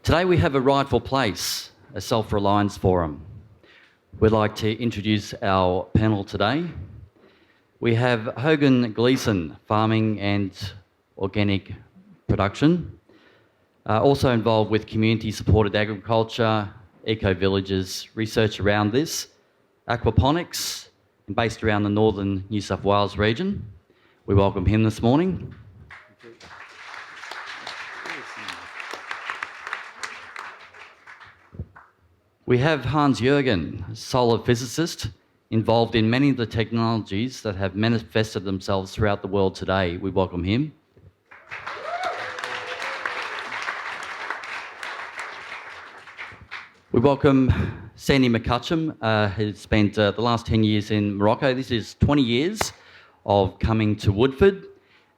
Today we have a Rightful Place, a self-reliance forum. We'd like to introduce our panel today. We have Hogan Gleeson, farming and organic production, also involved with community-supported agriculture, eco-villages, research around this, aquaponics, and based around the northern New South Wales region. We welcome him this morning. We have Hans-Jürgen, solar physicist, involved in many of the technologies that have manifested themselves throughout the world today. We welcome him. We welcome Sandy McCutcheon, who's spent the last 10 years in Morocco. This is 20 years of coming to Woodford,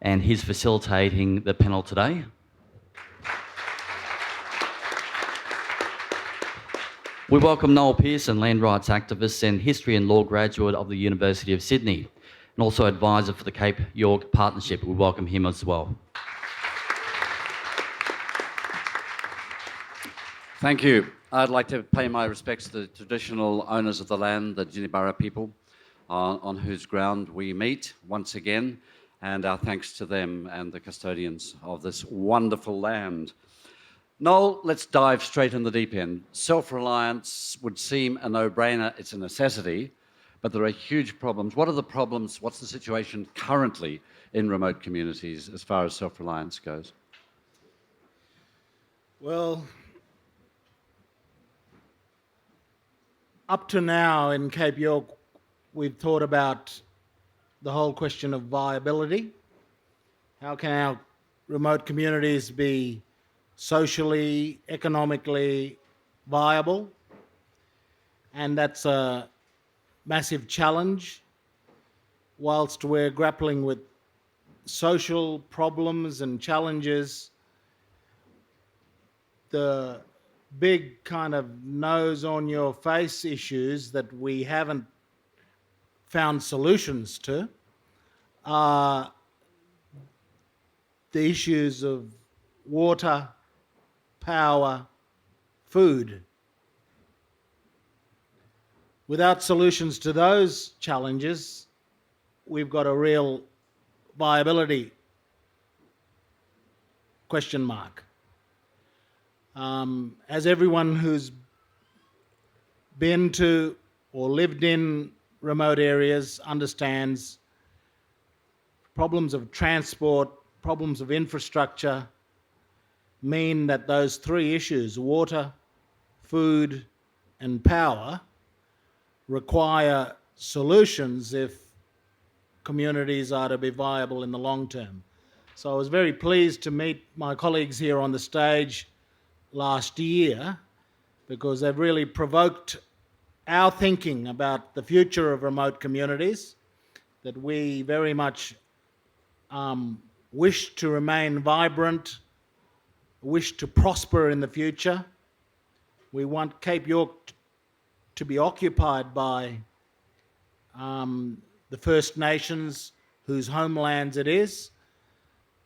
and he's facilitating the panel today. We welcome Noel Pearson, land rights activist and history and law graduate of the University of Sydney, and also advisor for the Cape York Partnership. We welcome him as well. Thank you. I'd like to pay my respects to the traditional owners of the land, the Jinibara people, on whose ground we meet once again, and our thanks to them and the custodians of this wonderful land. Noel, let's dive straight in the deep end. Self-reliance would seem a no-brainer. It's a necessity, but there are huge problems. What are the problems? What's the situation currently in remote communities as far as self-reliance goes? Well, up to now in Cape York, we've thought about the whole question of viability. How can our remote communities be socially, economically viable? And that's a massive challenge. Whilst we're grappling with social problems and challenges, the big kind of nose on your face issues that we haven't found solutions to are the issues of water, power, food. Without solutions to those challenges, we've got a real viability question mark. As everyone who's been to or lived in remote areas understands, problems of transport, problems of infrastructure mean that those three issues, water, food, and power, require solutions if communities are to be viable in the long term. So I was very pleased to meet my colleagues here on the stage last year, because they've really provoked our thinking about the future of remote communities, that we very much wish to remain vibrant, wish to prosper in the future. We want Cape York to be occupied by the First Nations, whose homelands it is.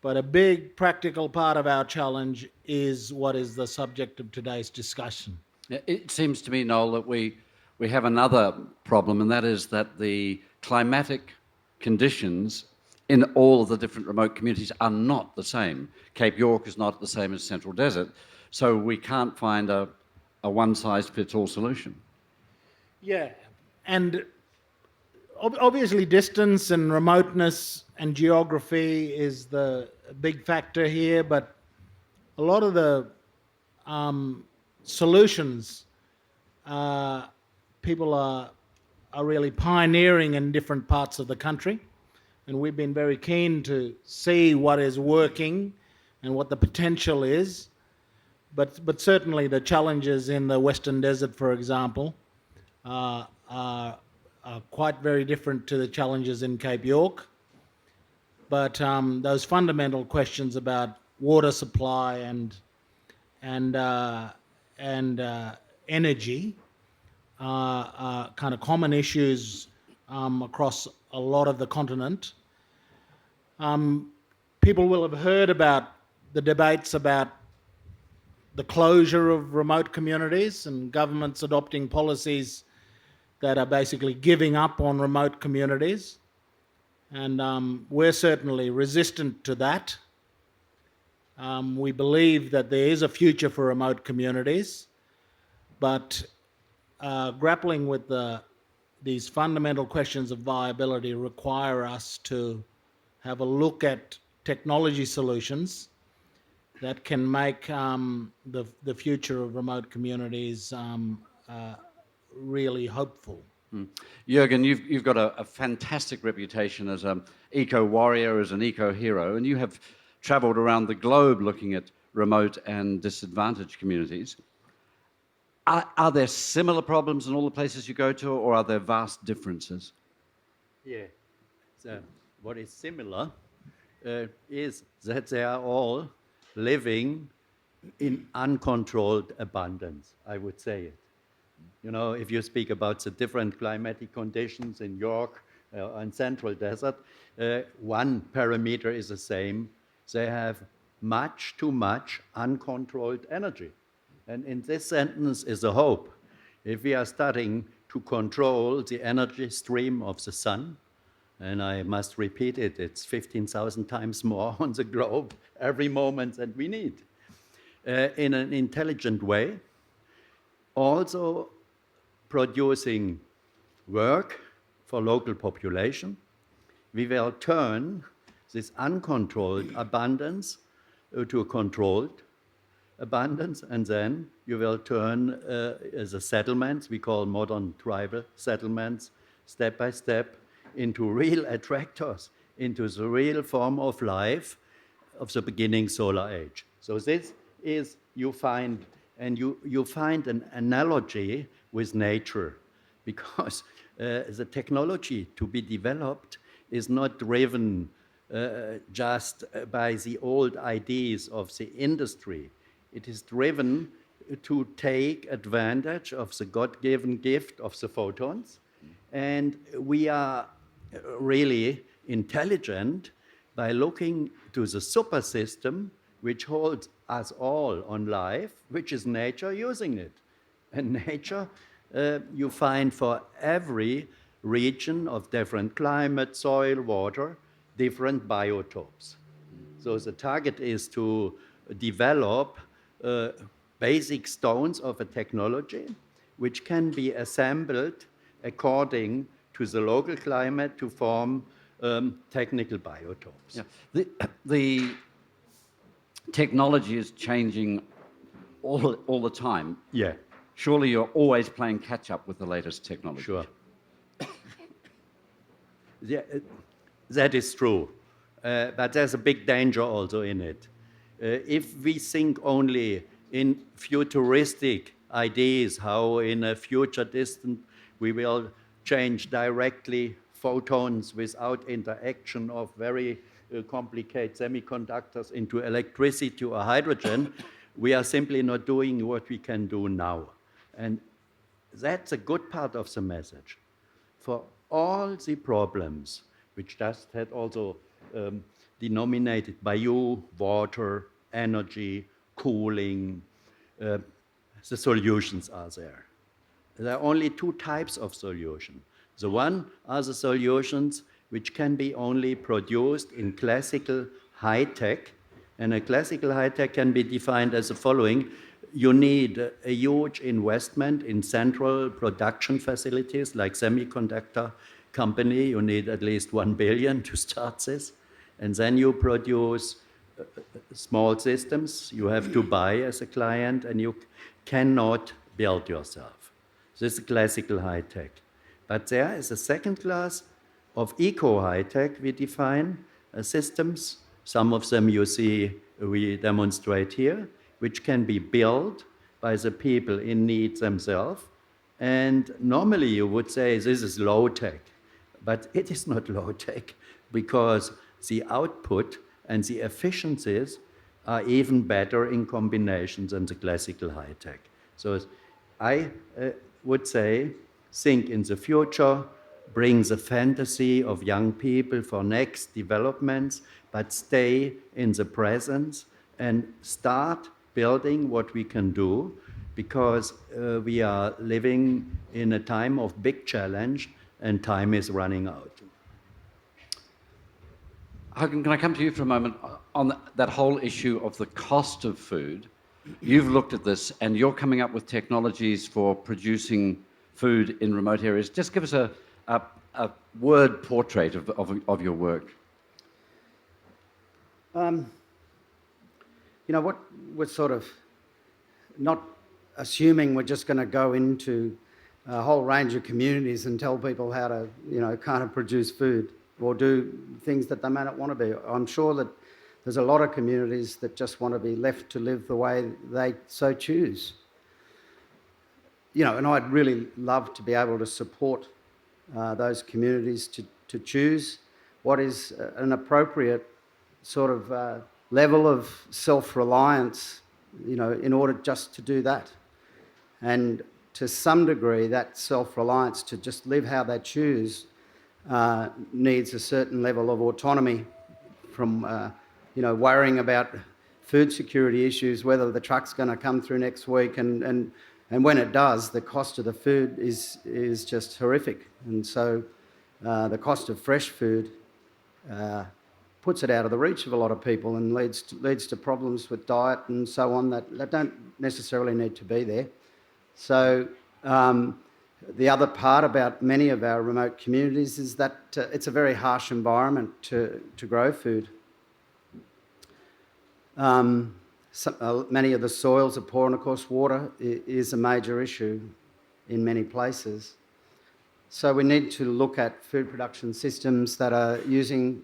But a big practical part of our challenge is what is the subject of today's discussion. It seems to me, Noel, that we have another problem, and that is that the climatic conditions in all of the different remote communities are not the same. Cape York is not the same as Central Desert, so we can't find a one-size-fits-all solution. Yeah, and obviously distance and remoteness and geography is the big factor here, but a lot of the solutions people are really pioneering in different parts of the country, and we've been very keen to see what is working and what the potential is. But certainly the challenges in the Western Desert, for example, are quite very different to the challenges in Cape York. But those fundamental questions about water supply and energy are kind of common issues across a lot of the continent. People will have heard about the debates about the closure of remote communities and governments adopting policies that are basically giving up on remote communities. And we're certainly resistant to that. We believe that there is a future for remote communities, but grappling with these fundamental questions of viability require us to have a look at technology solutions that can make the future of remote communities really hopeful. Jürgen, you've got a fantastic reputation as an eco-warrior, as an eco-hero, and you have travelled around the globe looking at remote and disadvantaged communities. Are there similar problems in all the places you go to, or are there vast differences? Yeah. So what is similar is that they are all living in uncontrolled abundance, I would say it. You know, if you speak about the different climatic conditions in York and Central Desert, one parameter is the same. They have much too much uncontrolled energy. And in this sentence is a hope. If we are starting to control the energy stream of the sun, and I must repeat it, it's 15,000 times more on the globe every moment that we need, in an intelligent way, also producing work for local population, we will turn this uncontrolled abundance to a controlled abundance, and then you will turn the settlements, we call modern tribal settlements, step by step into real attractors, into the real form of life of the beginning solar age. So this is, you find an analogy with nature, because the technology to be developed is not driven just by the old ideas of the industry. It is driven to take advantage of the God-given gift of the photons. And we are really intelligent by looking to the super system which holds us all on life, which is nature using it. And nature, you find for every region of different climate, soil, water, different biotopes. So the target is to develop basic stones of a technology which can be assembled according to the local climate to form technical biotopes. Yeah. The technology is changing all the time. Yeah, Surely you're always playing catch up with the latest technology. sure. Yeah, that is true. But there's a big danger also in it. If we think only in futuristic ideas, how in a future distant we will change directly photons without interaction of very complicated semiconductors into electricity or hydrogen, we are simply not doing what we can do now. And that's a good part of the message. For all the problems, which just had also denominated by you, water, energy, cooling, the solutions are there. There are only two types of solution. The one are the solutions which can be only produced in classical high-tech, and a classical high-tech can be defined as the following. You need a huge investment in central production facilities like semiconductor company. You need at least 1 billion to start this. And then you produce small systems you have to buy as a client, and you cannot build yourself. This is classical high-tech. But there is a second class of eco-high-tech we define systems. Some of them you see we demonstrate here, which can be built by the people in need themselves. And normally you would say this is low-tech, but it is not low-tech because the output and the efficiencies are even better in combination than the classical high-tech. So I would say, think in the future, bring the fantasy of young people for next developments, but stay in the present and start building what we can do, because we are living in a time of big challenge and time is running out. Hogan, can I come to you for a moment on that whole issue of the cost of food? You've looked at this and you're coming up with technologies for producing food in remote areas. Just give us a word portrait of your work. You know, what we're sort of not assuming we're just going to go into a whole range of communities and tell people how to, you know, kind of produce food or do things that they may not want to be. I'm sure that there's a lot of communities that just want to be left to live the way they so choose. You know, and I'd really love to be able to support those communities to choose what is an appropriate sort of level of self-reliance, you know, in order just to do that. And to some degree, that self-reliance to just live how they choose needs a certain level of autonomy from, you know, worrying about food security issues, whether the truck's going to come through next week, and when it does, the cost of the food is just horrific. And so the cost of fresh food puts it out of the reach of a lot of people and leads to problems with diet and so on that don't necessarily need to be there. So the other part about many of our remote communities is that it's a very harsh environment to grow food. Many of the soils are poor, and of course water is a major issue in many places. So we need to look at food production systems that are using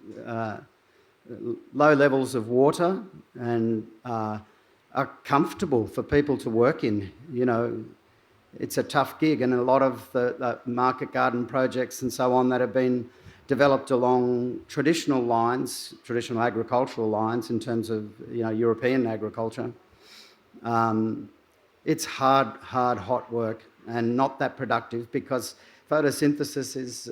low levels of water and are comfortable for people to work in. You know, it's a tough gig, and a lot of the market garden projects and so on that have been developed along traditional lines, traditional agricultural lines in terms of, you know, European agriculture. It's hot work and not that productive, because photosynthesis is,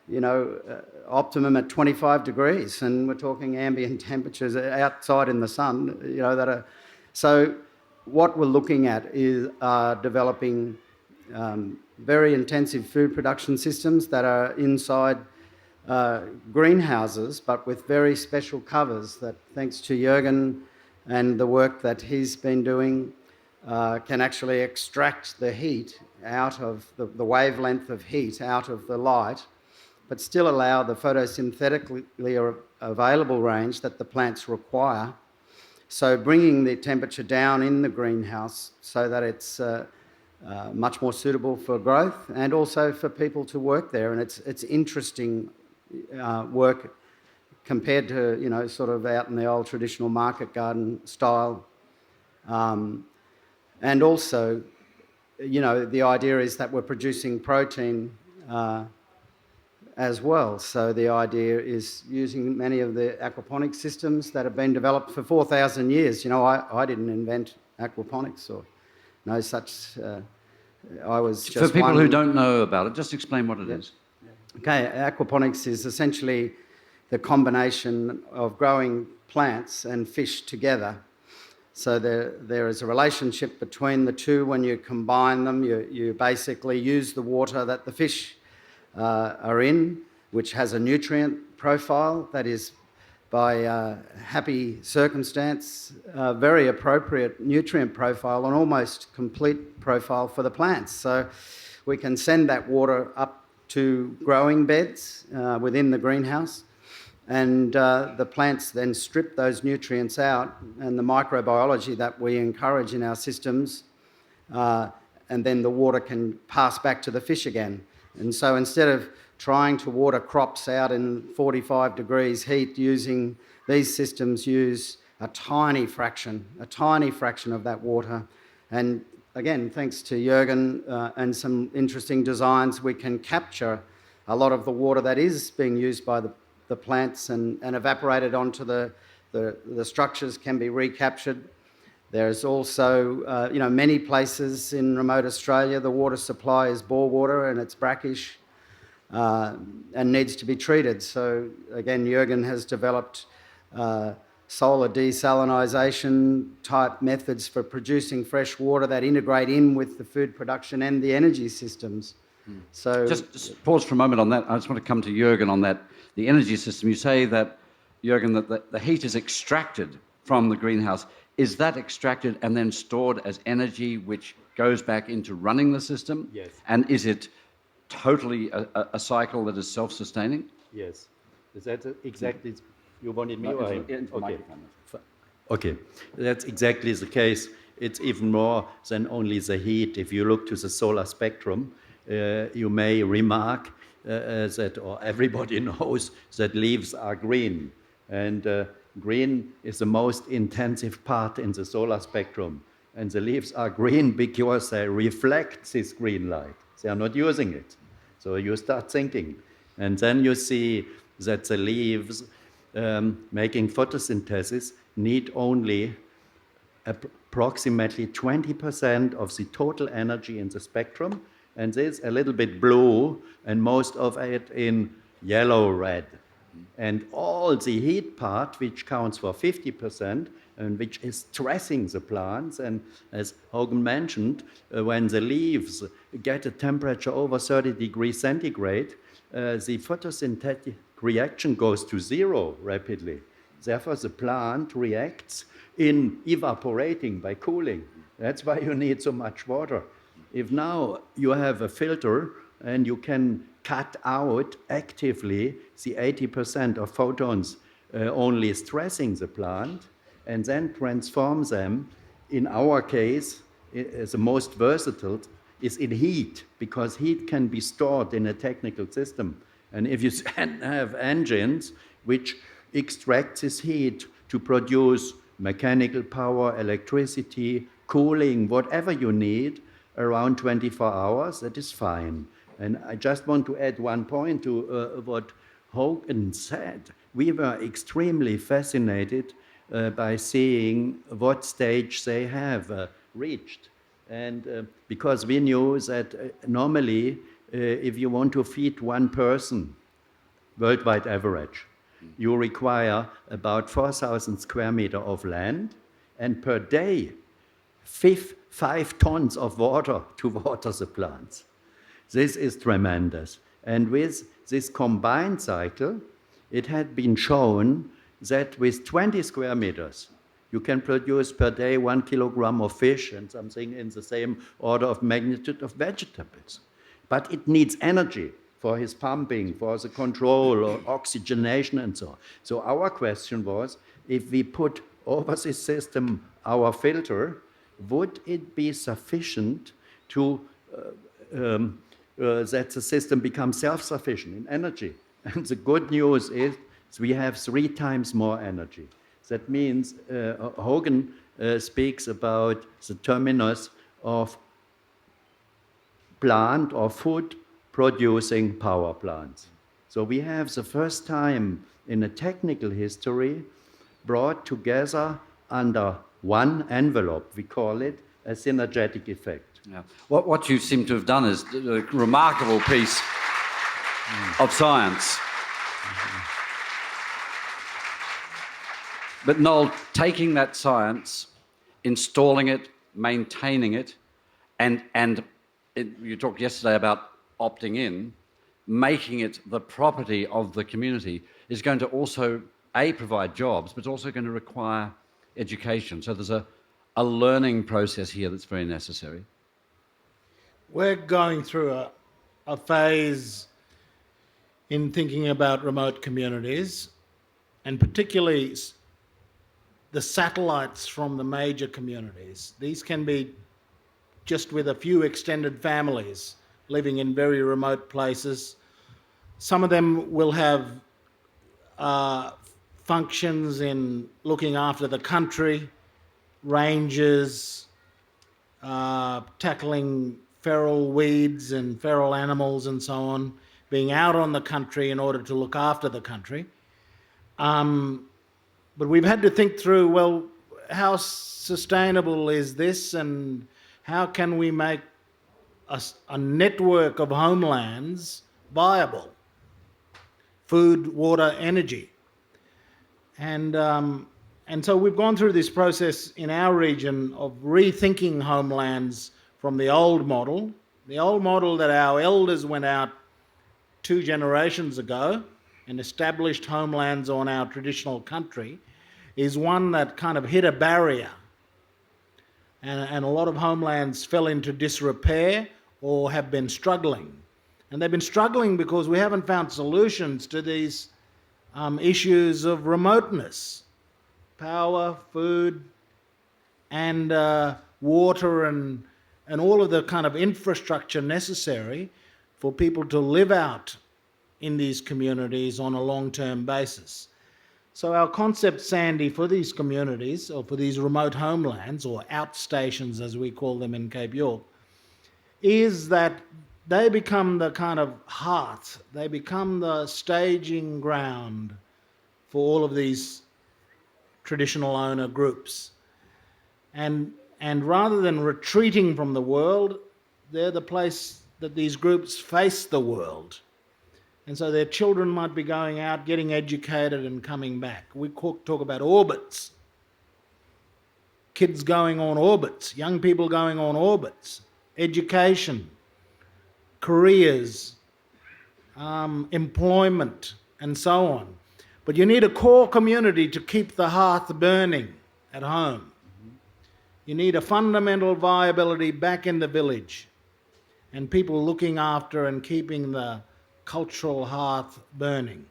you know, optimum at 25 degrees, and we're talking ambient temperatures outside in the sun, you know, that are... So what we're looking at is developing very intensive food production systems that are inside greenhouses, but with very special covers that, thanks to Jürgen and the work that he's been doing, can actually extract the heat out of the wavelength of heat out of the light, but still allow the photosynthetically available range that the plants require. So bringing the temperature down in the greenhouse so that it's much more suitable for growth and also for people to work there. And it's interesting work compared to, you know, sort of out in the old traditional market garden style. And also, you know, the idea is that we're producing protein as well. So the idea is using many of the aquaponics systems that have been developed for 4,000 years. You know, I didn't invent aquaponics or no such... I was just... For people who don't know about it, just explain what it is. Okay, aquaponics is essentially the combination of growing plants and fish together. So there is a relationship between the two. When you combine them, you basically use the water that the fish are in, which has a nutrient profile that is, by happy circumstance, a very appropriate nutrient profile and almost complete profile for the plants. So we can send that water up to growing beds within the greenhouse, and the plants then strip those nutrients out, and the microbiology that we encourage in our systems, and then the water can pass back to the fish again. And so instead of trying to water crops out in 45 degrees heat, using these systems use a tiny fraction of that water. And again, thanks to Jürgen and some interesting designs, we can capture a lot of the water that is being used by the plants and evaporated onto the structures can be recaptured. There's also, you know, many places in remote Australia, the water supply is bore water and it's brackish and needs to be treated. So again, Jürgen has developed solar desalination type methods for producing fresh water that integrate in with the food production and the energy systems. So Just pause for a moment on that. I just want to come to Jürgen on that. The energy system, you say that, Jürgen, that the heat is extracted from the greenhouse. Is that extracted and then stored as energy which goes back into running the system? Yes. And is it totally a cycle that is self-sustaining? Yes. Is that exactly, you wanted me or him? Into the Okay. microphone. Okay, that's exactly the case. It's even more than only the heat. If you look to the solar spectrum, you may remark that, or everybody knows, that leaves are green. And green is the most intensive part in the solar spectrum. And the leaves are green because they reflect this green light. They are not using it. So you start thinking. And then you see that the leaves making photosynthesis need only approximately 20% of the total energy in the spectrum, and this a little bit blue, and most of it in yellow-red. And all the heat part, which counts for 50%, and which is stressing the plants, and as Hogan mentioned, when the leaves get a temperature over 30 degrees centigrade, the photosynthetic reaction goes to zero rapidly. Therefore, the plant reacts in evaporating by cooling. That's why you need so much water. If now you have a filter and you can cut out actively the 80% of photons only stressing the plant, and then transform them, in our case, the most versatile is in heat, because heat can be stored in a technical system. And if you have engines which extract this heat to produce mechanical power, electricity, cooling, whatever you need, around 24 hours, that is fine. And I just want to add one point to what Hogan said. We were extremely fascinated by seeing what stage they have reached. And because we knew that normally, if you want to feed one person, worldwide average, you require about 4,000 square meters of land, and per day, 5 tons of water to water the plants. This is tremendous. And with this combined cycle, it had been shown that with 20 square meters, you can produce per day 1 kilogram of fish and something in the same order of magnitude of vegetables. But it needs energy for his pumping, for the control or oxygenation and so on. So our question was, if we put over this system our filter, would it be sufficient to that the system becomes self-sufficient in energy? And the good news is we have 3 times more energy. That means Hogan speaks about the terminus of plant or food producing power plants. So we have the first time in a technical history brought together under one envelope. We call it a synergetic effect. Yeah. What you seem to have done is a remarkable piece of science. But Noel, taking that science, installing it, maintaining it, you talked yesterday about opting in, making it the property of the community is going to also, A, provide jobs, but it's also going to require education. So there's a learning process here that's very necessary. We're going through a phase in thinking about remote communities, and particularly the satellites from the major communities. These can be just with a few extended families living in very remote places. Some of them will have functions in looking after the country, rangers, tackling feral weeds and feral animals and so on, being out on the country in order to look after the country. But we've had to think through, well, how sustainable is this, and how can we make a network of homelands viable? Food, water, energy. And And so we've gone through this process in our region of rethinking homelands from the old model that our elders went out 2 generations ago and established homelands on our traditional country, is one that kind of hit a barrier. And a lot of homelands fell into disrepair or have been struggling. And they've been struggling because we haven't found solutions to these issues of remoteness, power, food, and water, and all of the kind of infrastructure necessary for people to live out in these communities on a long-term basis. So our concept, Sandy, for these communities, or for these remote homelands, or outstations as we call them in Cape York, is that they become the kind of heart, they become the staging ground for all of these traditional owner groups. And rather than retreating from the world, they're the place that these groups face the world. And so their children might be going out, getting educated and coming back. We talk about orbits. Kids going on orbits, young people going on orbits, education, careers, employment, and so on. But you need a core community to keep the hearth burning at home. You need a fundamental viability back in the village, and people looking after and keeping the cultural hearth burning.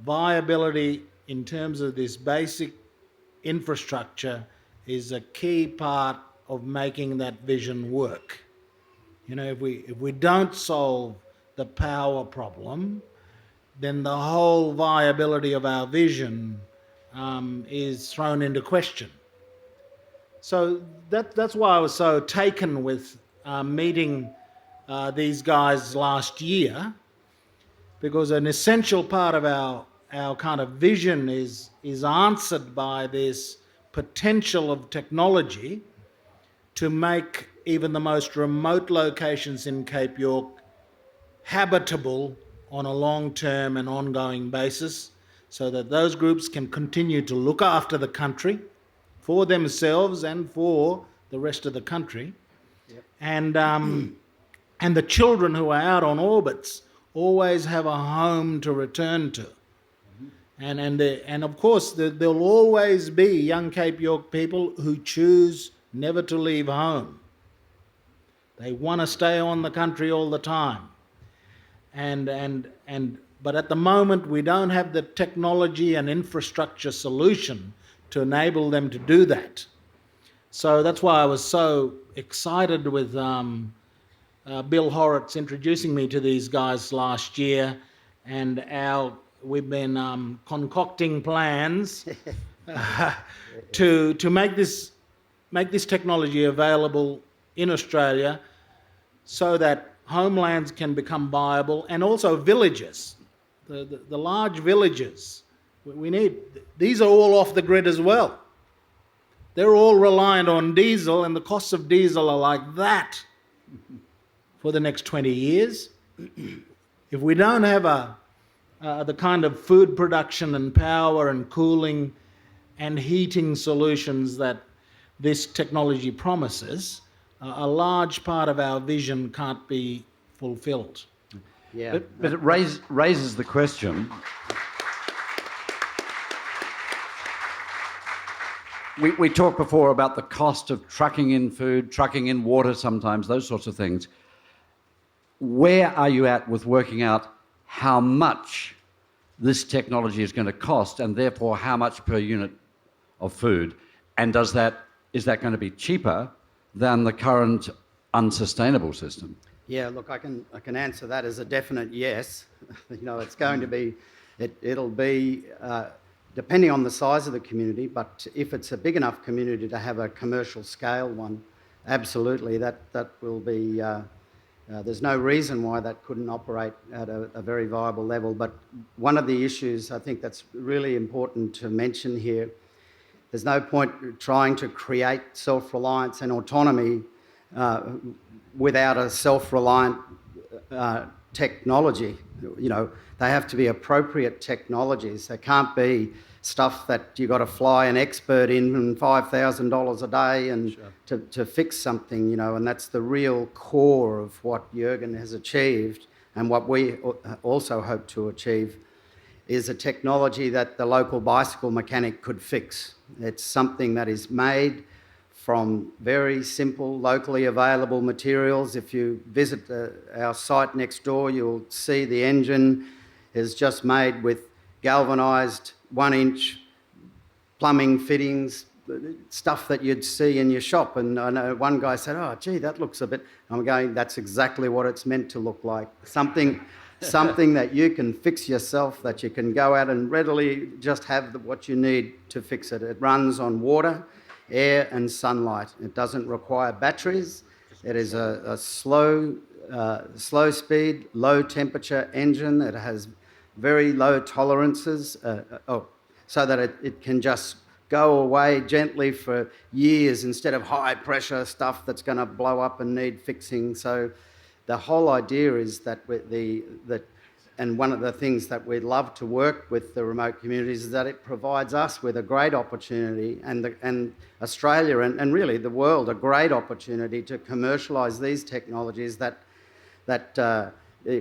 Viability in terms of this basic infrastructure is a key part of making that vision work. You know, if we don't solve the power problem, then the whole viability of our vision is thrown into question. So that's why I was so taken with meeting these guys last year, because an essential part of our kind of vision is answered by this potential of technology to make even the most remote locations in Cape York habitable on a long-term and ongoing basis, so that those groups can continue to look after the country for themselves and for the rest of the country. Yep. And the children who are out on orbits always have a home to return to. And of course, there'll always be young Cape York people who choose never to leave home. They want to stay on the country all the time. But at the moment, we don't have the technology and infrastructure solution to enable them to do that. So that's why I was so excited with Bill Horrocks introducing me to these guys last year, and we've been concocting plans to make this technology available in Australia, so that homelands can become viable, and also villages, the large villages. We need, these are all off the grid as well. They're all reliant on diesel, and the costs of diesel are like that for the next 20 years. If we don't have the kind of food production and power and cooling and heating solutions that this technology promises, a large part of our vision can't be fulfilled. Yeah. But it raises the question. We talked before about the cost of trucking in food, trucking in water sometimes, those sorts of things. Where are you at with working out how much this technology is going to cost, and therefore how much per unit of food? And is that going to be cheaper than the current unsustainable system? Yeah, look, I can answer that as a definite yes. You know, it's going to be, it'll be depending on the size of the community, but if it's a big enough community to have a commercial scale one, absolutely, that will be, there's no reason why that couldn't operate at a very viable level. But one of the issues I think that's really important to mention here, there's no point trying to create self-reliance and autonomy without a self-reliant technology. You know, they have to be appropriate technologies. They can't be stuff that you got to fly an expert in and $5,000 a day and to fix something, you know, and that's the real core of what Jürgen has achieved and what we also hope to achieve is a technology that the local bicycle mechanic could fix. It's something that is made from very simple, locally available materials. If you visit our site next door, you'll see the engine is just made with galvanised 1-inch plumbing fittings, stuff that you'd see in your shop. And I know one guy said, "Oh, gee, that looks a bit..." I'm going, that's exactly what it's meant to look like. Something that you can fix yourself, that you can go out and readily just have what you need to fix it. It runs on water, air and sunlight. It doesn't require batteries. It is a slow speed, low temperature engine. It has very low tolerances, so that it can just go away gently for years instead of high pressure stuff that's going to blow up and need fixing. So the whole idea is that and one of the things that we'd love to work with the remote communities is that it provides us with a great opportunity and Australia and really the world a great opportunity to commercialise these technologies that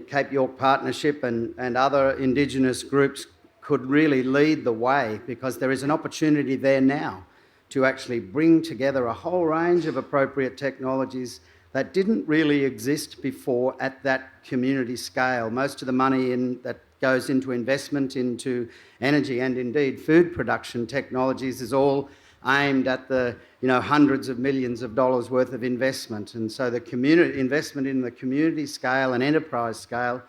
Cape York Partnership and other Indigenous groups could really lead the way, because there is an opportunity there now to actually bring together a whole range of appropriate technologies that didn't really exist before at that community scale. Most of the money that goes into investment into energy and indeed food production technologies is all aimed at the hundreds of millions of dollars worth of investment. And so the community investment in the community scale and enterprise scale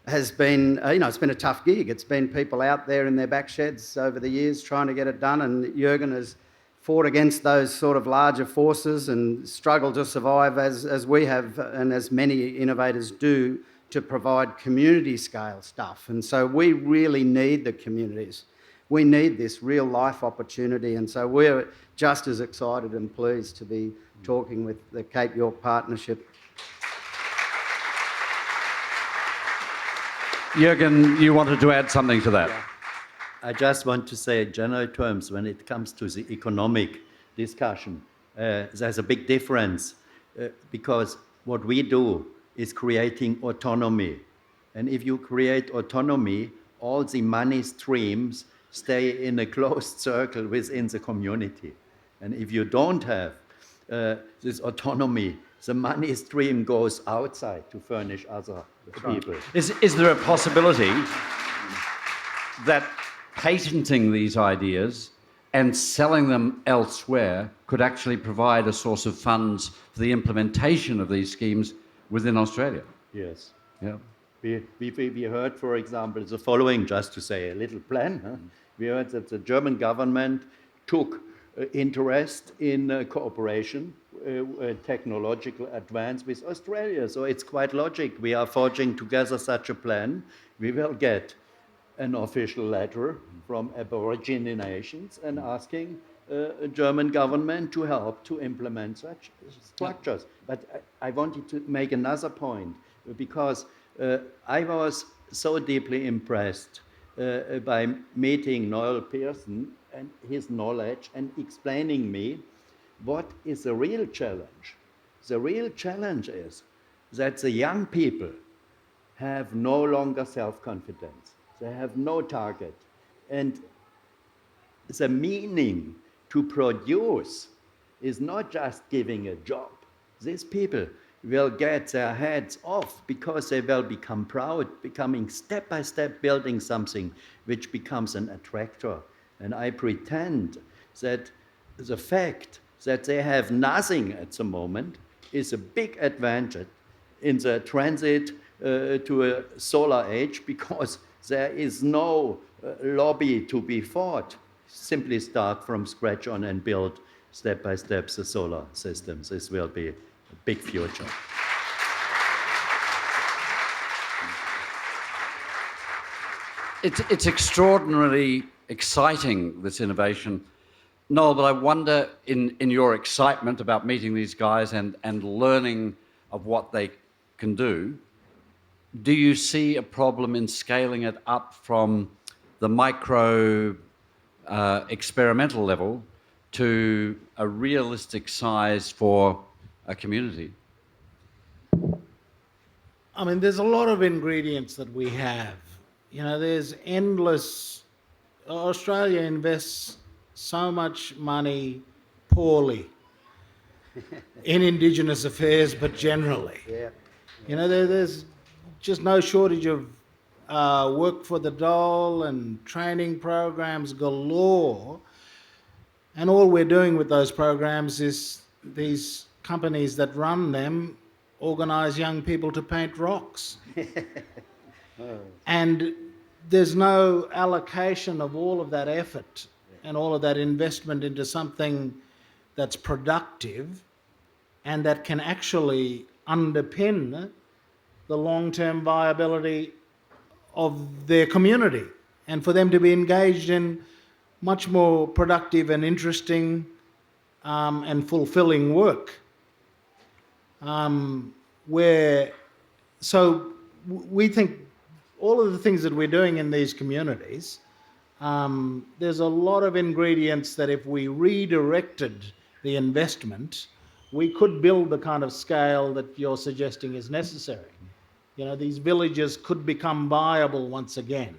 has been, it's been a tough gig. It's been people out there in their back sheds over the years trying to get it done, and Jürgen has fought against those sort of larger forces and struggled to survive as we have and as many innovators do to provide community scale stuff. And so we really need the communities. We need this real life opportunity, and so we're just as excited and pleased to be talking with the Cape York Partnership. Jürgen, you wanted to add something to that? Yeah. I just want to say in general terms, when it comes to the economic discussion, there's a big difference because what we do is creating autonomy. And if you create autonomy, all the money streams stay in a closed circle within the community. And if you don't have this autonomy, the money stream goes outside to furnish other people. Is there a possibility that patenting these ideas and selling them elsewhere could actually provide a source of funds for the implementation of these schemes within Australia? Yes. Yeah. We heard, for example, the following, just to say a little plan. Huh? We heard that the German government took interest in cooperation, technological advance with Australia. So it's quite logic. We are forging together such a plan. We will get an official letter from Aborigine nations and asking a German government to help to implement such structures. But I wanted to make another point, because I was so deeply impressed by meeting Noel Pearson and his knowledge and explaining me what is the real challenge. The real challenge is that the young people have no longer self-confidence. They have no target. And the meaning to produce is not just giving a job. These people will get their heads off because they will become proud, becoming step by step building something which becomes an attractor. And I pretend that the fact that they have nothing at the moment is a big advantage in the transit to a solar age, because there is no lobby to be fought. Simply start from scratch on and build step by step the solar systems. This will be a big future. It's extraordinarily exciting, this innovation. Noel, but I wonder, in your excitement about meeting these guys and learning of what they can do you see a problem in scaling it up from the micro experimental level to a realistic size for a community? I mean, there's a lot of ingredients that we have. You know, there's endless. Australia invests so much money poorly in Indigenous affairs, but generally. Yeah. You know, there's just no shortage of work for the dole and training programs galore. And all we're doing with those programs is these companies that run them organise young people to paint rocks. And there's no allocation of all of that effort and all of that investment into something that's productive and that can actually underpin the long-term viability of their community and for them to be engaged in much more productive and interesting and fulfilling work. We think all of the things that we're doing in these communities, there's a lot of ingredients that if we redirected the investment, we could build the kind of scale that you're suggesting is necessary. You know, these villages could become viable once again.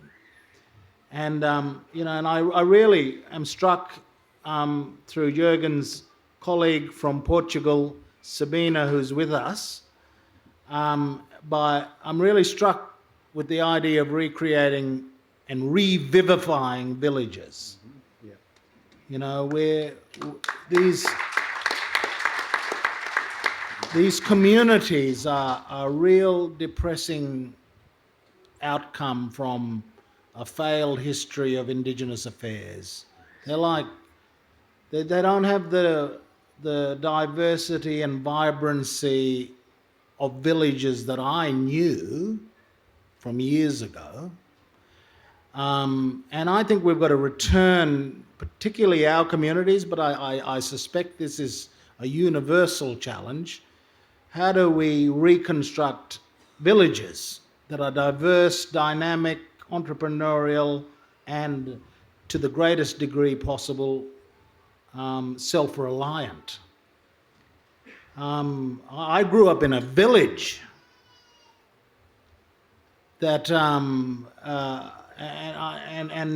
And, I really am struck through Jürgen's colleague from Portugal, Sabina, who's with us, I'm really struck with the idea of recreating and revivifying villages. Yeah. You know, where these communities are a real depressing outcome from a failed history of Indigenous affairs. They're like, they don't have the diversity and vibrancy of villages that I knew from years ago. And I think we've got to return, particularly our communities, but I suspect this is a universal challenge. How do we reconstruct villages that are diverse, dynamic, entrepreneurial, and to the greatest degree possible, self-reliant? I grew up in a village that, and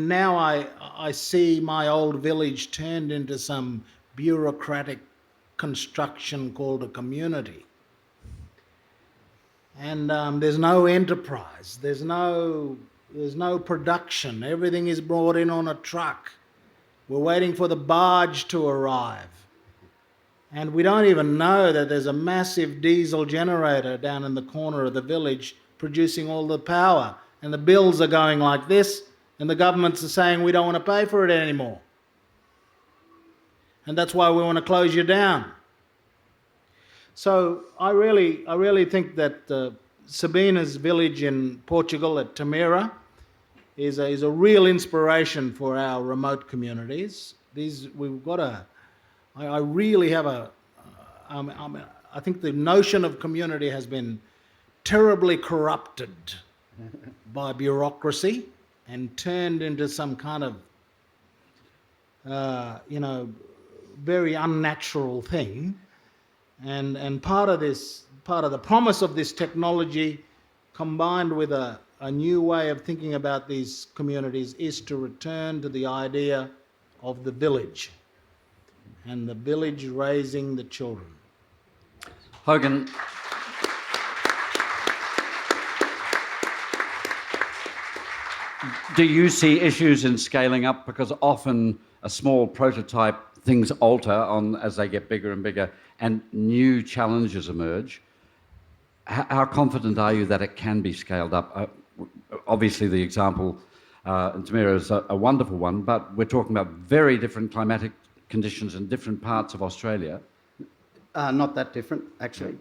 now I see my old village turned into some bureaucratic construction called a community. And there's no enterprise, there's no production, everything is brought in on a truck. We're waiting for the barge to arrive. And we don't even know that there's a massive diesel generator down in the corner of the village producing all the power. And the bills are going like this, and the governments are saying we don't want to pay for it anymore. And that's why we want to close you down. So I really think that Sabina's village in Portugal at Tamira is a real inspiration for our remote communities. I really have I think the notion of community has been terribly corrupted by bureaucracy and turned into some kind of, very unnatural thing. And part of the promise of this technology, combined with a new way of thinking about these communities, is to return to the idea of the village and the village raising the children. Hogan, do you see issues in scaling up? Because often a small prototype, things alter as they get bigger and bigger, and new challenges emerge. How confident are you that it can be scaled up? Obviously, the example in Tamira is a wonderful one, but we're talking about very different climatic conditions in different parts of Australia. Not that different, actually.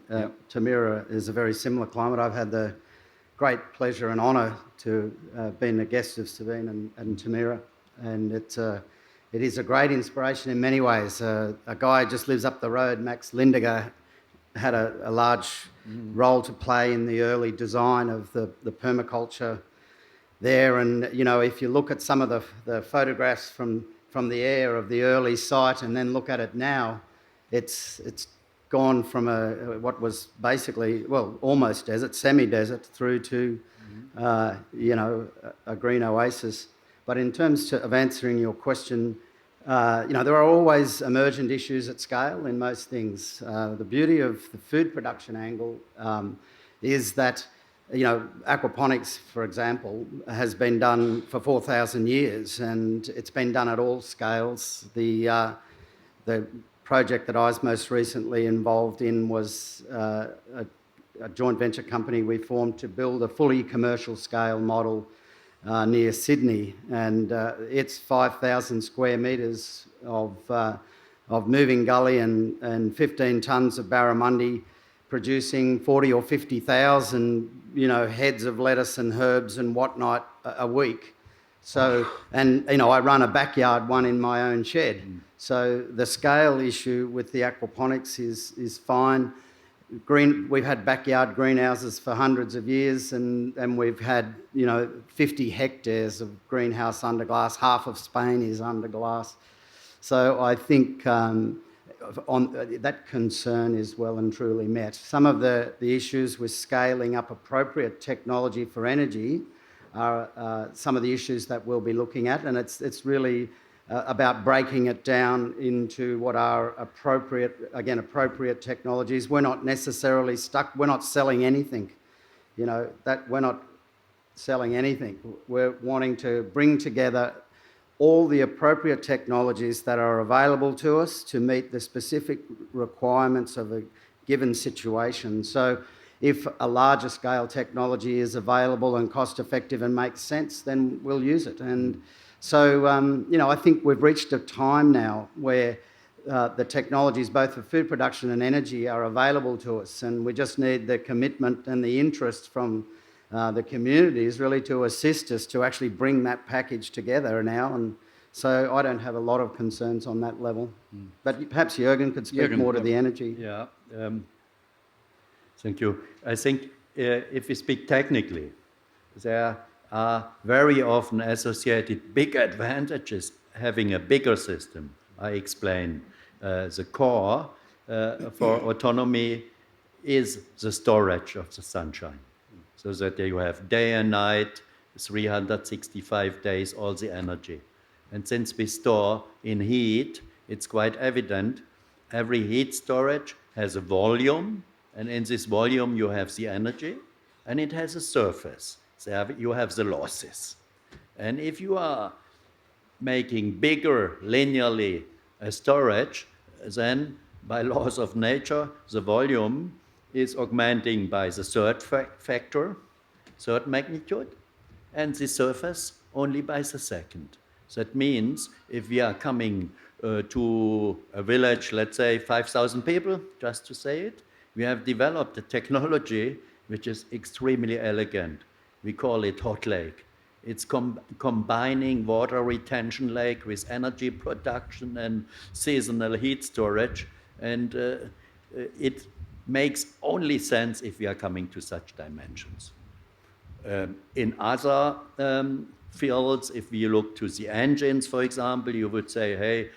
Tamira is a very similar climate. I've had the great pleasure and honour to being a guest of Sabine and Tamira, and it is a great inspiration in many ways. A guy who just lives up the road, Max Lindiger, had a large role to play in the early design of the permaculture there. And, if you look at some of the photographs from from the air of the early site and then look at it now, it's gone from what was basically, well, almost desert, semi-desert, through to, a green oasis. But in terms of answering your question, there are always emergent issues at scale in most things. The beauty of the food production angle is that, aquaponics, for example, has been done for 4,000 years, and it's been done at all scales. The project that I was most recently involved in was a joint venture company we formed to build a fully commercial scale model near Sydney, and it's 5,000 square metres of moving gully and 15 tonnes of barramundi, producing 40 or 50,000 heads of lettuce and herbs and whatnot a week. So, and I run a backyard one in my own shed. So the scale issue with the aquaponics is fine. We've had backyard greenhouses for hundreds of years, and we've had 50 hectares of greenhouse under glass. Half of Spain is under glass. So I think that concern is well and truly met. Some of the issues with scaling up appropriate technology for energy are some of the issues that we'll be looking at, and it's really about breaking it down into what are appropriate technologies. We're not necessarily stuck. We're not selling anything. We're not selling anything. We're wanting to bring together all the appropriate technologies that are available to us to meet the specific requirements of a given situation. So if a larger scale technology is available and cost effective and makes sense, then we'll use it. And so, I think we've reached a time now where the technologies, both for food production and energy, are available to us, and we just need the commitment and the interest from the communities really to assist us to actually bring that package together now. And so I don't have a lot of concerns on that level. But perhaps Jürgen could speak more to the energy. Yeah, thank you. I think if we speak technically, there are very often associated big advantages having a bigger system. I explain the core for autonomy is the storage of the sunshine, so that you have day and night, 365 days, all the energy. And since we store in heat, it's quite evident every heat storage has a volume, and in this volume you have the energy, and it has a surface. So you have the losses. And if you are making bigger linearly a storage, then by laws of nature, the volume is augmenting by the third factor, third magnitude, and the surface only by the second. So that means if we are coming to a village, let's say 5,000 people, just to say it, we have developed a technology which is extremely elegant. We call it hot lake. It's combining water retention lake with energy production and seasonal heat storage. And it makes only sense if we are coming to such dimensions. In other fields, if we look to the engines, for example, you would say, hey,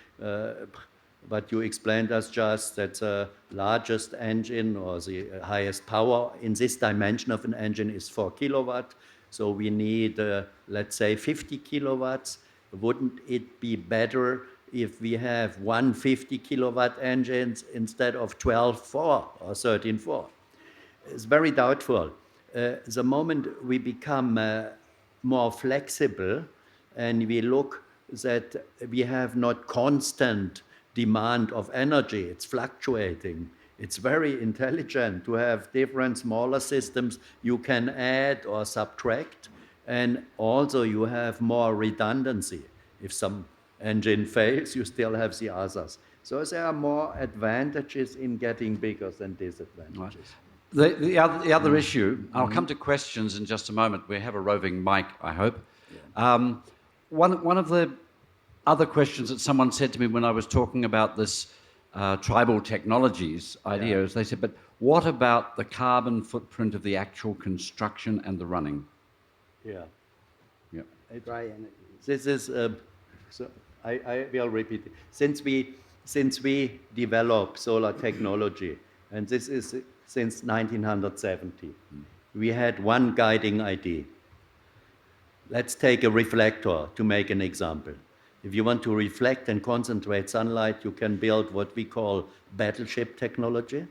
but you explained us just that the largest engine or the highest power in this dimension of an engine is 4 kilowatt. So we need, let's say, 50 kilowatts. Wouldn't it be better if we have 150 kilowatt engines instead of 12.4 or 13.4? It's very doubtful. The moment we become more flexible and we look that we have not constant demand of energy, it's fluctuating. It's very intelligent to have different smaller systems you can add or subtract, and also you have more redundancy. If some engine fails, you still have the others. So there are more advantages in getting bigger than disadvantages. Right. The other issue, I'll come to questions in just a moment. We have a roving mic, I hope. Yeah. One of the other questions that someone said to me when I was talking about this tribal technologies idea is they said, but what about the carbon footprint of the actual construction and the running? Yeah. Yeah. This is I will repeat it. Since we developed solar technology, and this is since 1970, we had one guiding idea. Let's take a reflector to make an example. If you want to reflect and concentrate sunlight, you can build what we call battleship technology.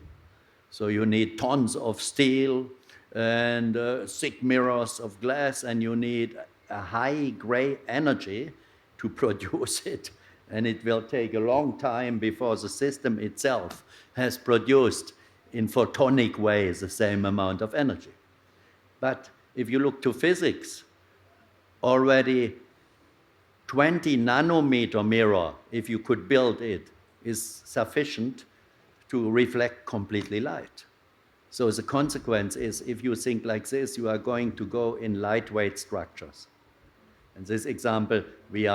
So you need tons of steel and thick mirrors of glass, and you need a high gray energy to produce it. And it will take a long time before the system itself has produced in photonic ways the same amount of energy. But if you look to physics, already 20 nanometer mirror, if you could build it, is sufficient to reflect completely light. So the consequence is, if you think like this, you are going to go in lightweight structures. In this example, we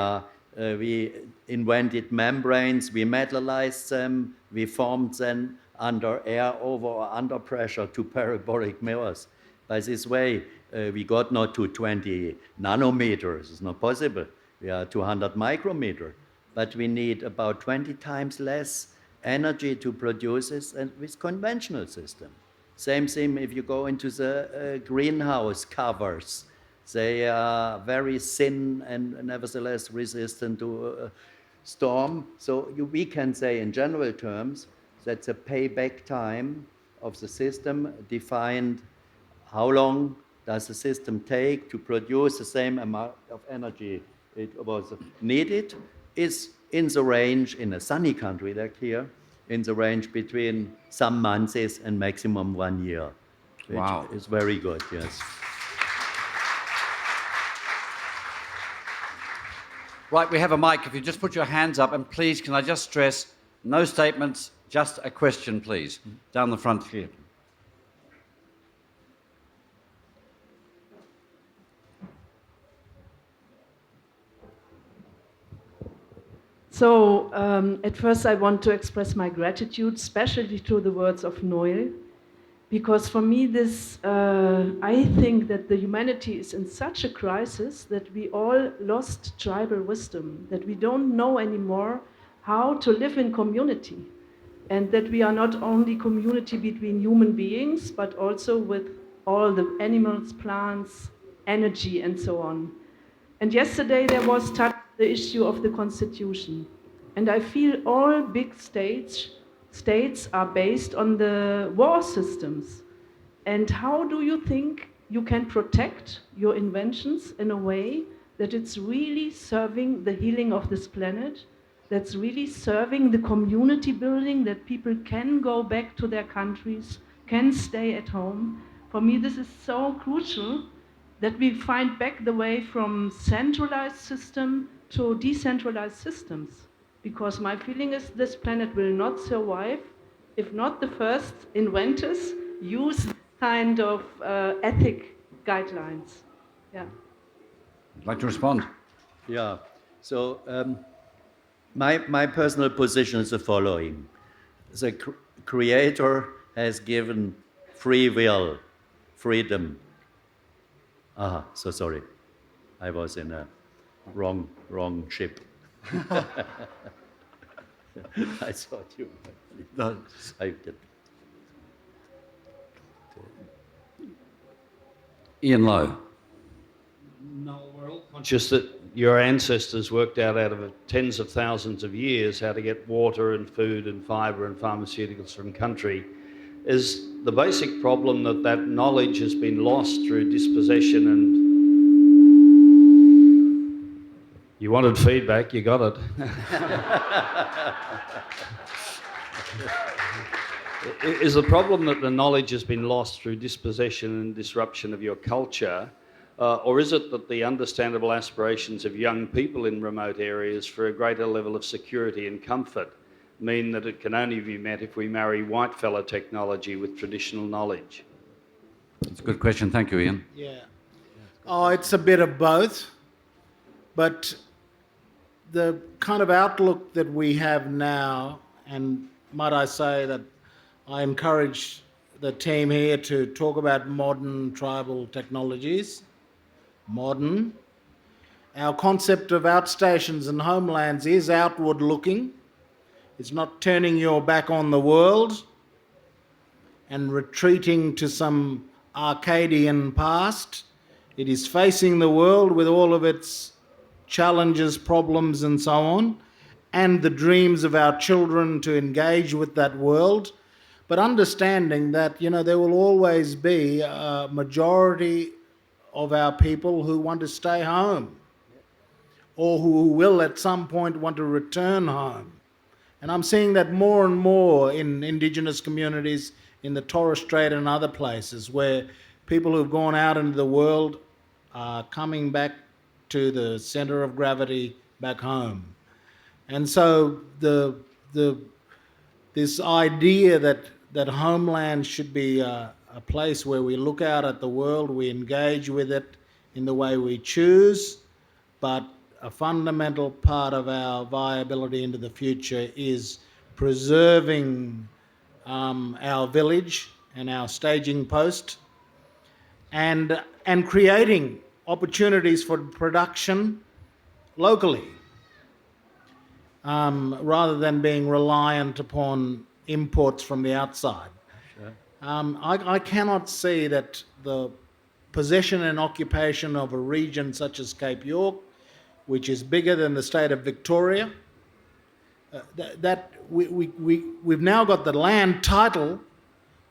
invented membranes, we metallized them, we formed them under air over or under pressure to parabolic mirrors. By this way, we got not to 20 nanometers, it's not possible. We are 200 micrometer, but we need about 20 times less energy to produce this and with conventional system. Same thing if you go into the greenhouse covers. They are very thin and nevertheless resistant to storm. So we can say in general terms that the payback time of the system defined how long does the system take to produce the same amount of energy it was needed is in the range, in a sunny country like here, in the range between some months and maximum 1 year, which Wow. is very good, yes. Right, we have a mic. If you just put your hands up, and please, can I just stress, no statements, just a question, please. Down the front here. So at first I want to express my gratitude, especially to the words of Noel, because for me I think that the humanity is in such a crisis that we all lost tribal wisdom, that we don't know anymore how to live in community, and that we are not only community between human beings, but also with all the animals, plants, energy, and so on. And yesterday there was touched the issue of the constitution. And I feel all big states are based on the war systems. And how do you think you can protect your inventions in a way that it's really serving the healing of this planet, that's really serving the community building, that people can go back to their countries, can stay at home? For me, this is so crucial that we find back the way from centralized system to decentralized systems. Because my feeling is this planet will not survive if not the first inventors use kind of ethic guidelines. Yeah. I'd like to respond. Yeah, so my personal position is the following. The creator has given free will, freedom. So sorry. I was in a wrong ship. I thought you were. I did. Ian Lowe. No, we're all conscious that your ancestors worked out of tens of thousands of years how to get water and food and fibre and pharmaceuticals from country. Is the basic problem that knowledge has been lost through dispossession and... You wanted feedback, you got it. Is the problem that the knowledge has been lost through dispossession and disruption of your culture, or is it that the understandable aspirations of young people in remote areas for a greater level of security and comfort mean that it can only be met if we marry white-fella technology with traditional knowledge? It's a good question. Thank you, Ian. Yeah. Oh, it's a bit of both. But the kind of outlook that we have now, and might I say that I encourage the team here to talk about modern tribal technologies, modern, Our concept of outstations and homelands is outward looking. It's not turning your back on the world and retreating to some Arcadian past. It is facing the world with all of its challenges, problems, and so on, and the dreams of our children to engage with that world, but understanding that, there will always be a majority of our people who want to stay home or who will at some point want to return home. And I'm seeing that more and more in Indigenous communities in the Torres Strait and other places where people who've gone out into the world are coming back to the centre of gravity back home. And so this idea that homeland should be a place where we look out at the world, we engage with it in the way we choose, but a fundamental part of our viability into the future is preserving our village and our staging post and creating opportunities for production locally rather than being reliant upon imports from the outside. Sure. I cannot see that the possession and occupation of a region such as Cape York, which is bigger than the state of Victoria, that we've now got the land title,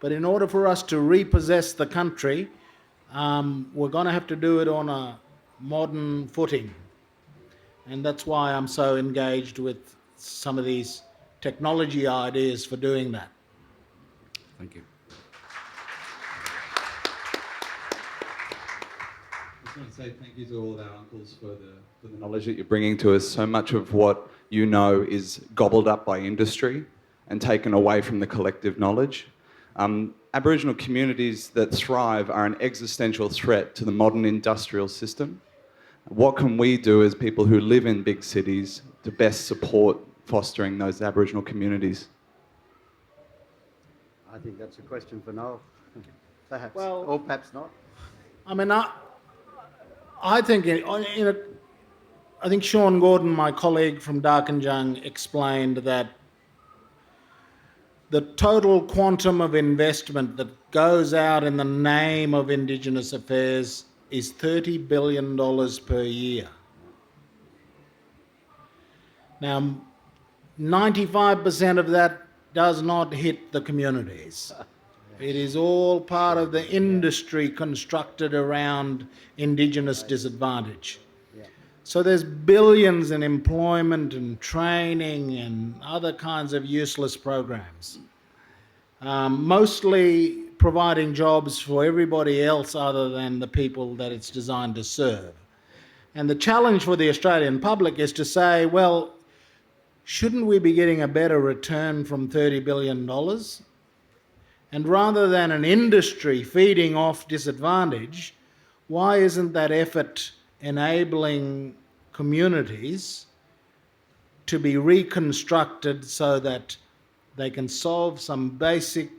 but in order for us to repossess the country, we're going to have to do it on a modern footing. And that's why I'm so engaged with some of these technology ideas for doing that. Thank you. I just want to say thank you to all of our uncles for the knowledge that you're bringing to us. So much of what you know is gobbled up by industry and taken away from the collective knowledge. Aboriginal communities that thrive are an existential threat to the modern industrial system. What can we do as people who live in big cities to best support fostering those Aboriginal communities? I think that's a question for Noel, perhaps, Well, or perhaps not. I mean, I think I think Sean Gordon, my colleague from Darkinjung, explained that the total quantum of investment that goes out in the name of Indigenous affairs is $30 billion per year. Now, 95% of that does not hit the communities. It is all part of the industry constructed around Indigenous disadvantage. So there's billions in employment and training and other kinds of useless programs, mostly providing jobs for everybody else other than the people that it's designed to serve. And the challenge for the Australian public is to say, well, shouldn't we be getting a better return from $30 billion? And rather than an industry feeding off disadvantage, why isn't that effort enabling communities to be reconstructed so that they can solve some basic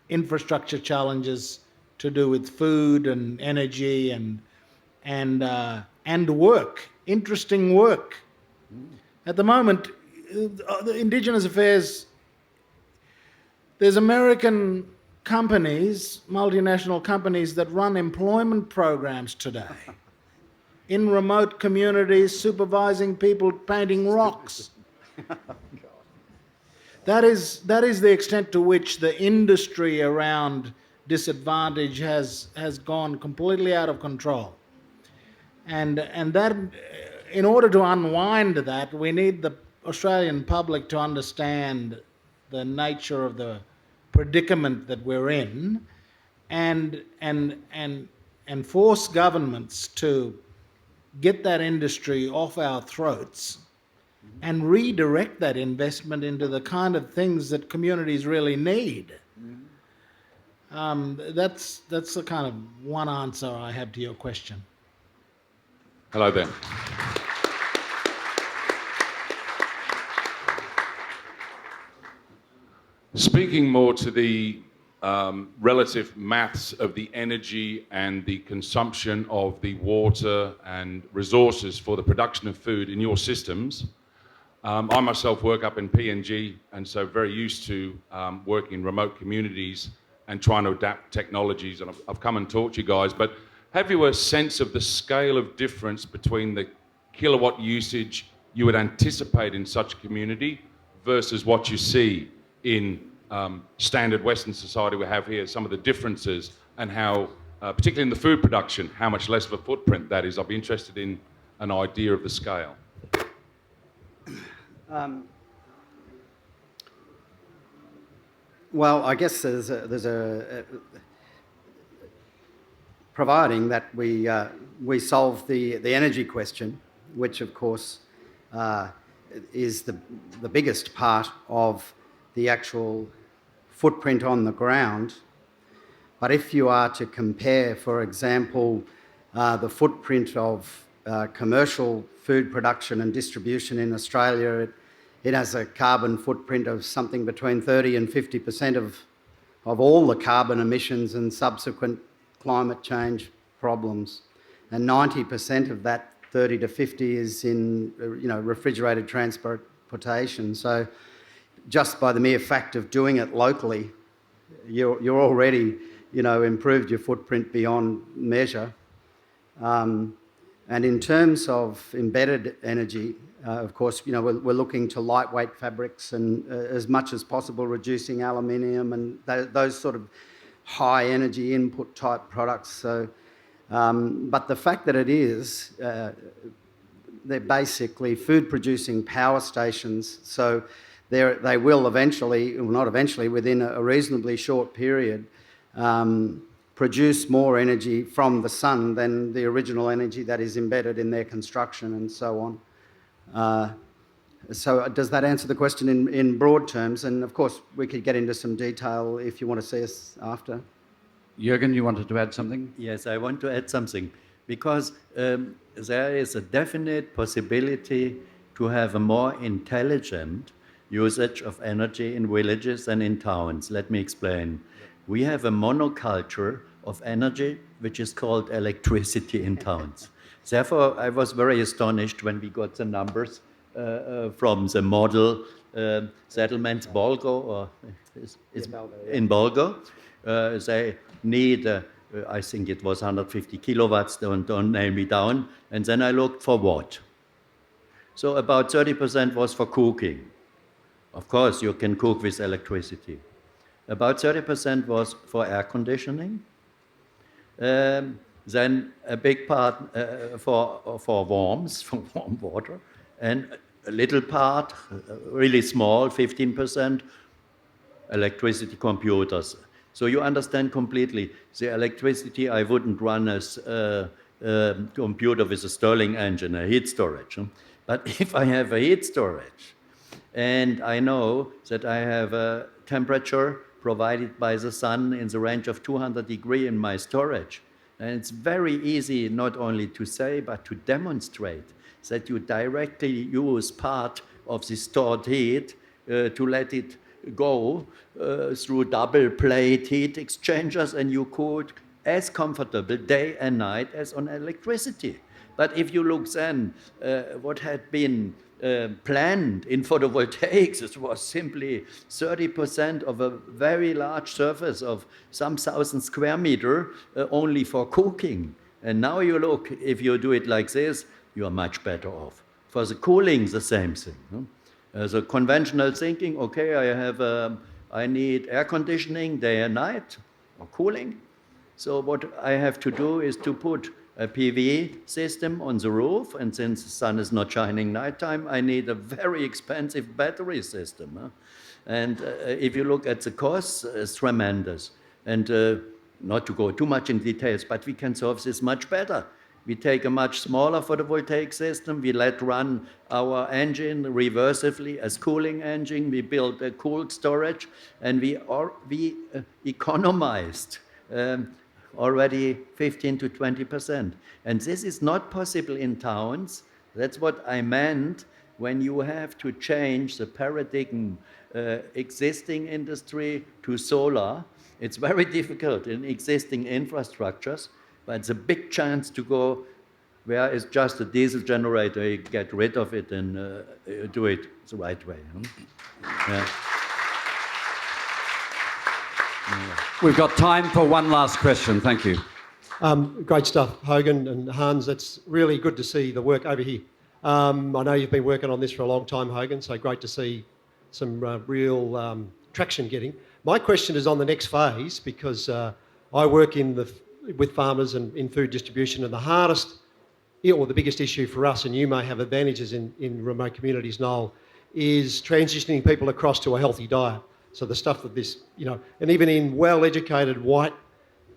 infrastructure challenges to do with food and energy and work, interesting work. At the moment, the Indigenous affairs, there's American companies, multinational companies that run employment programs today in remote communities, supervising people painting rocks. That is the extent to which the industry around disadvantage has gone completely out of control. And that, in order to unwind that, we need the Australian public to understand the nature of the predicament that we're in and force governments to get that industry off our throats and redirect that investment into the kind of things that communities really need. That's the kind of one answer I have to your question. Hello there. Speaking more to the relative maths of the energy and the consumption of the water and resources for the production of food in your systems. I myself work up in PNG, and so very used to working in remote communities and trying to adapt technologies, and I've come and talked to you guys, but have you a sense of the scale of difference between the kilowatt usage you would anticipate in such a community versus what you see in standard Western society we have here, some of the differences and how, particularly in the food production, how much less of a footprint that is? I'd be interested in an idea of the scale. Well, I guess providing that we solve the energy question, which of course is the biggest part of the actual footprint on the ground. But if you are to compare, for example, the footprint of commercial food production and distribution in Australia, it has a carbon footprint of something between 30 and 50% of all the carbon emissions and subsequent climate change problems. And 90% of that 30 to 50 is in refrigerated transportation. So just by the mere fact of doing it locally, you're already improved your footprint beyond measure. And in terms of embedded energy, of course, we're looking to lightweight fabrics and as much as possible reducing aluminium and those sort of high energy input type products. So, but the fact that it is, they're basically food producing power stations. So they will eventually, well, not eventually, within a reasonably short period, produce more energy from the sun than the original energy that is embedded in their construction and so on. So does that answer the question in broad terms? And of course, we could get into some detail if you want to see us after. Jürgen, you wanted to add something? Yes, I want to add something because there is a definite possibility to have a more intelligent usage of energy in villages than in towns. Let me explain. We have a monoculture of energy which is called electricity in towns. Therefore, I was very astonished when we got the numbers from the model settlements, Bolgo, or in Bolgo. They need, I think it was 150 kilowatts, don't nail me down. And then I looked for what? So about 30% was for cooking. Of course, you can cook with electricity. About 30% was for air conditioning. Then a big part for warms, for warm water. And a little part, really small, 15%, electricity computers. So you understand completely. The electricity I wouldn't run as a computer with a Stirling engine, a heat storage. But if I have a heat storage, and I know that I have a temperature provided by the sun in the range of 200 degrees in my storage, and it's very easy not only to say, but to demonstrate that you directly use part of the stored heat to let it go through double plate heat exchangers, and you could as comfortable day and night as on electricity. But if you look then what had been planned in photovoltaics, it was simply 30% of a very large surface of some 1,000 square meter only for cooking. And now you look, if you do it like this, you are much better off. For the cooling, the same thing. The conventional thinking, okay, I need air conditioning day and night, or cooling. So what I have to do is to put a PV system on the roof, and since the sun is not shining nighttime, I need a very expensive battery system. And if you look at the costs, it's tremendous. And not to go too much in details, but we can solve this much better. We take a much smaller photovoltaic system, we let run our engine reversively as cooling engine, we build a cooled storage, and we economized already 15 to 20%. And this is not possible in towns. That's what I meant when you have to change the paradigm existing industry to solar. It's very difficult in existing infrastructures, but it's a big chance to go where it's just a diesel generator, you get rid of it and do it the right way. Yeah. We've got time for one last question. Thank you. Great stuff, Hogan and Hans. It's really good to see the work over here. I know you've been working on this for a long time, Hogan, so great to see some real traction getting. My question is on the next phase, because I work with farmers and in food distribution, and the hardest, or the biggest issue for us, and you may have advantages in remote communities, Noel, is transitioning people across to a healthy diet. So the stuff that this, and even in well-educated white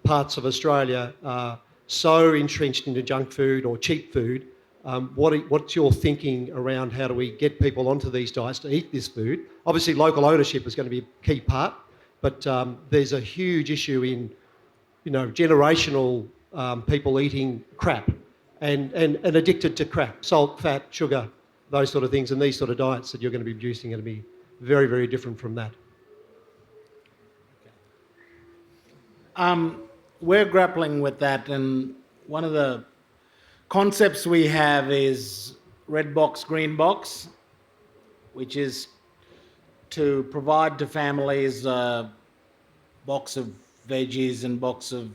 parts of Australia are so entrenched into junk food or cheap food. What's your thinking around how do we get people onto these diets to eat this food? Obviously, local ownership is going to be a key part, but there's a huge issue in, generational people eating crap and addicted to crap, salt, fat, sugar, those sort of things, and these sort of diets that you're going to be producing are going to be very, very different from that. We're grappling with that, and one of the concepts we have is red box, green box, which is to provide to families a box of veggies and box of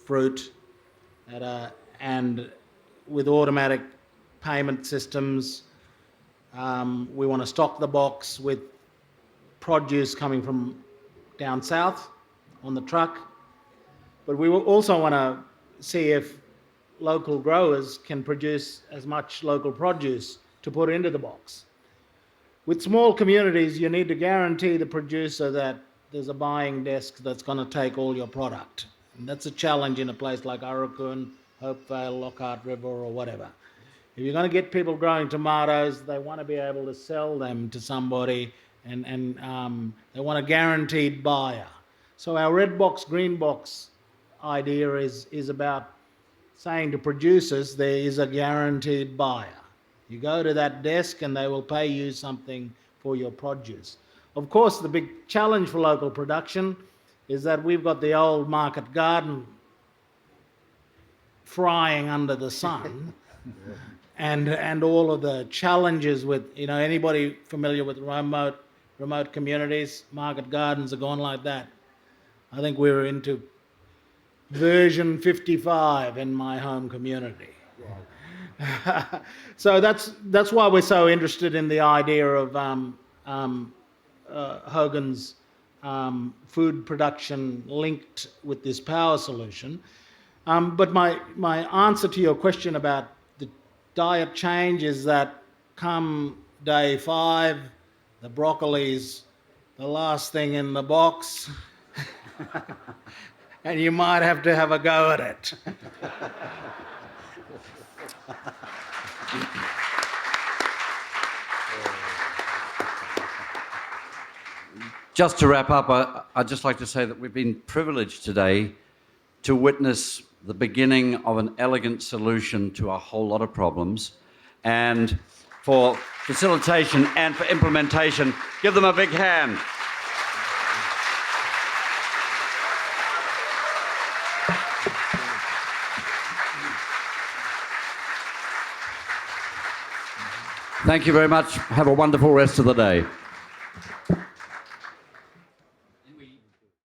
fruit and with automatic payment systems. We want to stock the box with produce coming from down south on the truck. But we also want to see if local growers can produce as much local produce to put into the box. With small communities, you need to guarantee the producer that there's a buying desk that's going to take all your product. And that's a challenge in a place like Arrokoon, Hopevale, Lockhart River, or whatever. If you're going to get people growing tomatoes, they want to be able to sell them to somebody, and they want a guaranteed buyer. So our red box, green box idea is about saying to producers there is a guaranteed buyer. You go to that desk and they will pay you something for your produce. Of course, the big challenge for local production is that we've got the old market garden frying under the sun and all of the challenges with, anybody familiar with remote communities, market gardens are gone like that. I think we're into version 55 in my home community. So that's why we're so interested in the idea of Hogan's food production linked with this power solution. But my answer to your question about the diet change is that come day 5, the broccoli's the last thing in the box. And you might have to have a go at it. Just to wrap up, I'd just like to say that we've been privileged today to witness the beginning of an elegant solution to a whole lot of problems. And for facilitation and for implementation, give them a big hand. Thank you very much. Have a wonderful rest of the day.